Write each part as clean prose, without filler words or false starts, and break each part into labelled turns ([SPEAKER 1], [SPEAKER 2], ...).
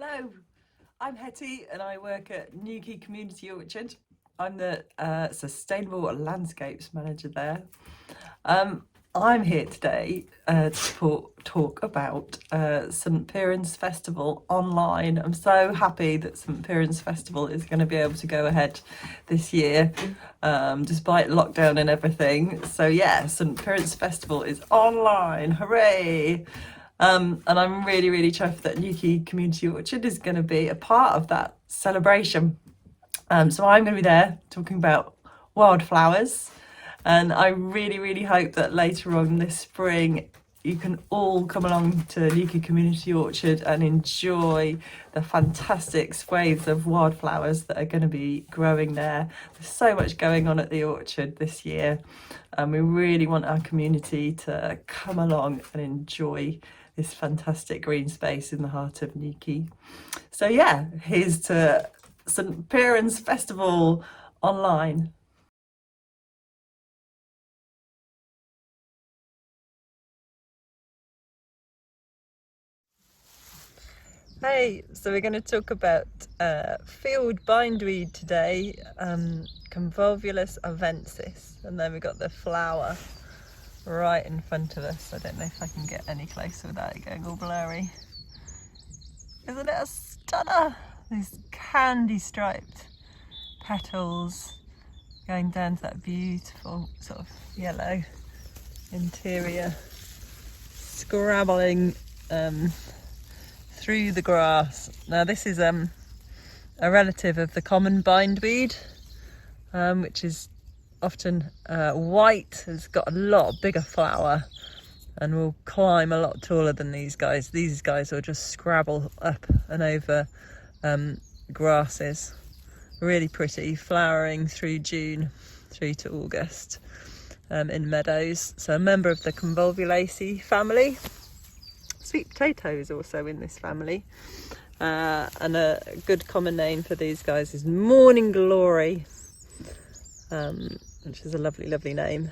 [SPEAKER 1] Hello, I'm Hetty and I work at Newquay Community Orchard. I'm the Sustainable Landscapes Manager there. I'm here today to talk about St Piran's Festival online. I'm so happy that St Piran's Festival is going to be able to go ahead this year, despite lockdown and everything. So yeah, St Piran's Festival is online, hooray! And I'm really chuffed that Newquay Community Orchard is going to be a part of that celebration. So I'm going to be there talking about wildflowers, and I really hope that later on this spring you can all come along to Newquay Community Orchard and enjoy the fantastic swathes of wildflowers that are going to be growing there. There's so much going on at the orchard this year, and we really want our community to come along and enjoy this fantastic green space in the heart of Newquay. So yeah, here's to St Piran's Festival online. Hey, so we're going to talk about field bindweed today, Convolvulus arvensis, and then we've got the flower right in front of us. I don't know if I can get any closer without it going all blurry. Isn't it a stunner? These candy striped petals going down to that beautiful sort of yellow interior, scrabbling through the grass. Now this is a relative of the common bindweed, which is often white, has got a lot bigger flower and will climb a lot taller than these guys. These guys will just scrabble up and over grasses. Really pretty, flowering through June through to August in meadows. So a member of the Convolvulaceae family. Sweet potato is also in this family. And a good common name for these guys is Morning Glory, which is a lovely name.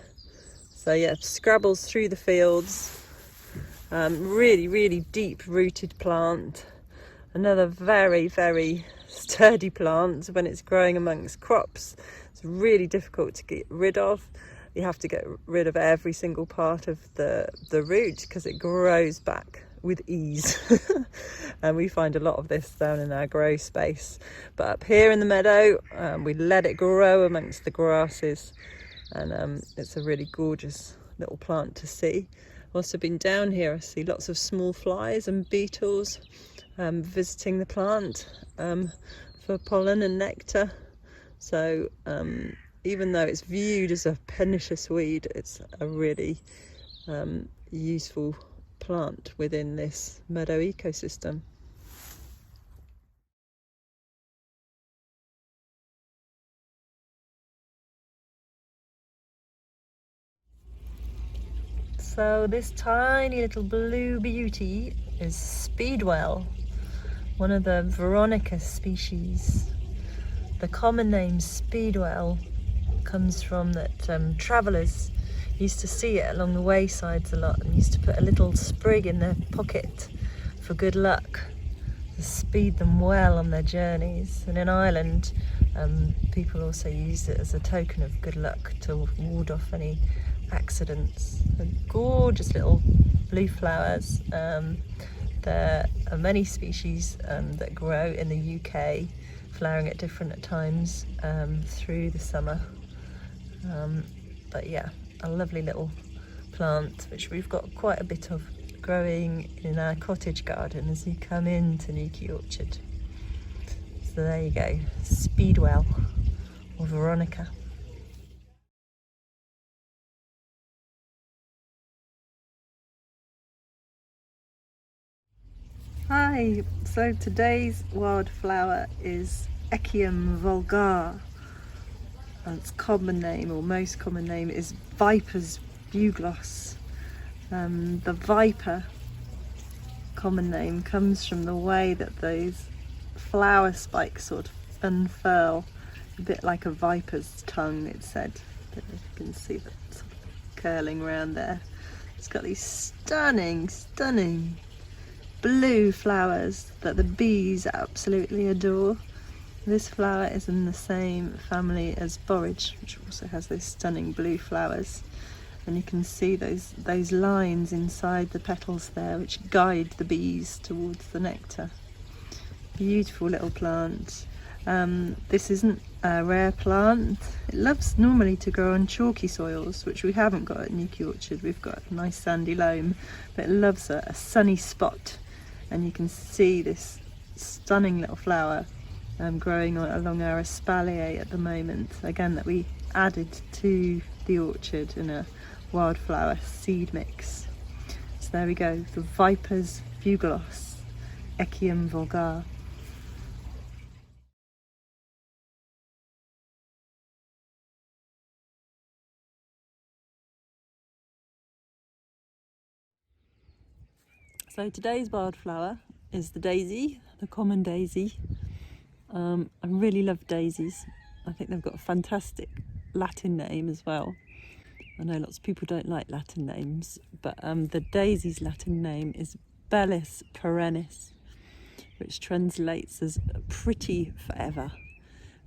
[SPEAKER 1] So yeah, scrabbles through the fields. Really deep rooted plant. Another very sturdy plant. When it's growing amongst crops, it's really difficult to get rid of. You have to get rid of every single part of the root because it grows back with ease. And we find a lot of this down in our grow space, but up here in the meadow we let it grow amongst the grasses, and it's a really gorgeous little plant to see. I've also been down here, I see lots of small flies and beetles visiting the plant for pollen and nectar. So even though it's viewed as a pernicious weed, it's a really useful plant within this meadow ecosystem. So this tiny little blue beauty is Speedwell, one of the Veronica species. The common name Speedwell comes from that travellers used to see it along the waysides a lot and used to put a little sprig in their pocket for good luck to speed them well on their journeys. And in Ireland, people also use it as a token of good luck to ward off any accidents. They're gorgeous little blue flowers. There are many species that grow in the UK, flowering at different times through the summer. But yeah, a lovely little plant which we've got quite a bit of growing in our cottage garden as you come into Newquay Orchard. So there you go, Speedwell or Veronica. Hi, so today's wildflower is Echium vulgar. Its common name, or most common name, is Viper's Bugloss. The viper common name comes from the way that those flower spikes sort of unfurl, a bit like a viper's tongue, it's said. I don't know if you can see that sort of curling around there. It's got these stunning blue flowers that the bees absolutely adore. This flower is in the same family as borage, which also has those stunning blue flowers. And you can see those lines inside the petals there, which guide the bees towards the nectar. Beautiful little plant. This isn't a rare plant. It loves normally to grow on chalky soils, which we haven't got at Newquay Orchard. We've got a nice sandy loam, but it loves a sunny spot. And you can see this stunning little flower growing along our espalier at the moment, again that we added to the orchard in a wildflower seed mix. So there we go, the Viper's Bugloss, Echium vulgar. So today's wildflower is the daisy, the common daisy. I really love daisies. I think they've got a fantastic Latin name as well. I know lots of people don't like Latin names, but the daisy's Latin name is Bellis perennis, which translates as pretty forever,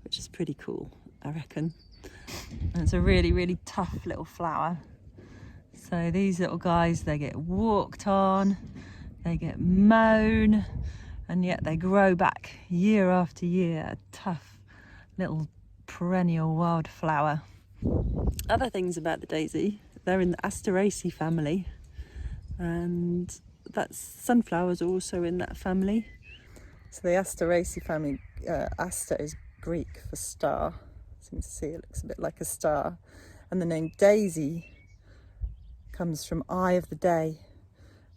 [SPEAKER 1] which is pretty cool, I reckon. And it's a really, really tough little flower. So these little guys, they get walked on, they get mown, and yet they grow back year after year, a tough little perennial wildflower. Other things about the daisy, they're in the Asteraceae family, and that's sunflowers are also in that family. So the Asteraceae family, Aster is Greek for star. As you can see, it looks a bit like a star. And the name daisy comes from eye of the day,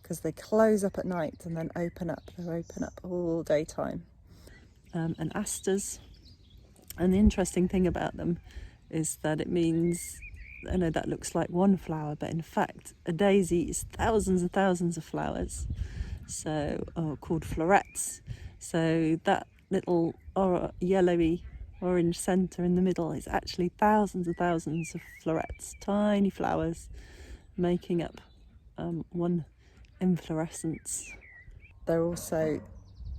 [SPEAKER 1] because they close up at night and then open up. They open up all daytime. And asters, and the interesting thing about them is that it means, I know that looks like one flower, but in fact a daisy is thousands and thousands of flowers, so called florets. So that little yellowy orange centre in the middle is actually thousands and thousands of florets, tiny flowers making up one inflorescence. They're also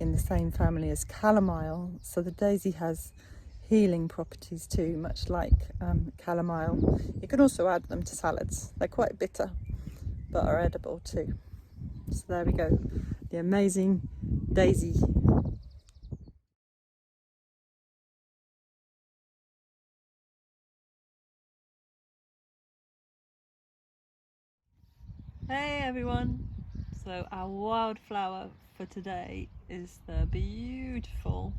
[SPEAKER 1] in the same family as chamomile, so the daisy has healing properties too, much like chamomile. You can also add them to salads. They're quite bitter, but are edible too. So there we go, the amazing daisy. Hey everyone! So our wildflower for today is the beautiful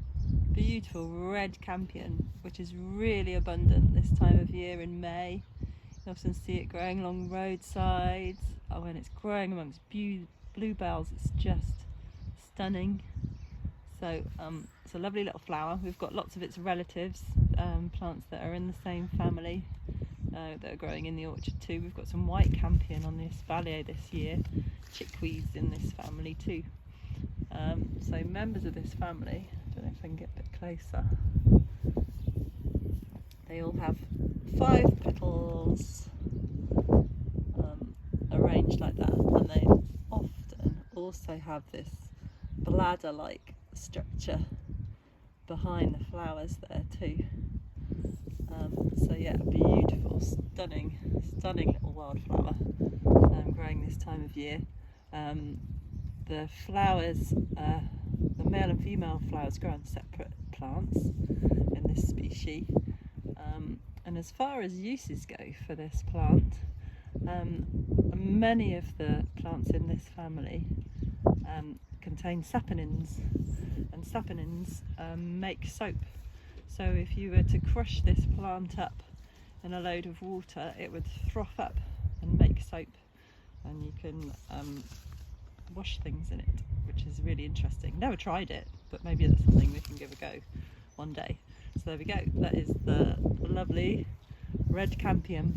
[SPEAKER 1] red campion, which is really abundant this time of year in May. You often see it growing along roadsides. When it's growing amongst bluebells, it's just stunning. So it's a lovely little flower. We've got lots of its relatives, plants that are in the same family, that are growing in the orchard too. We've got some white campion on the espalier this year, chickweeds in this family too. So members of this family, I don't know if I can get a bit closer, they all have 5 petals arranged like that, and they often also have this bladder-like structure behind the flowers there too. So yeah, beautiful, stunning little wildflower growing this time of year. The flowers, the male and female flowers grow on separate plants in this species. And as far as uses go for this plant, many of the plants in this family contain saponins, and saponins make soap. So if you were to crush this plant up in a load of water, it would froth up and make soap, and you can wash things in it, which is really interesting. Never tried it, but maybe that's something we can give a go one day. So there we go, that is the lovely red campion.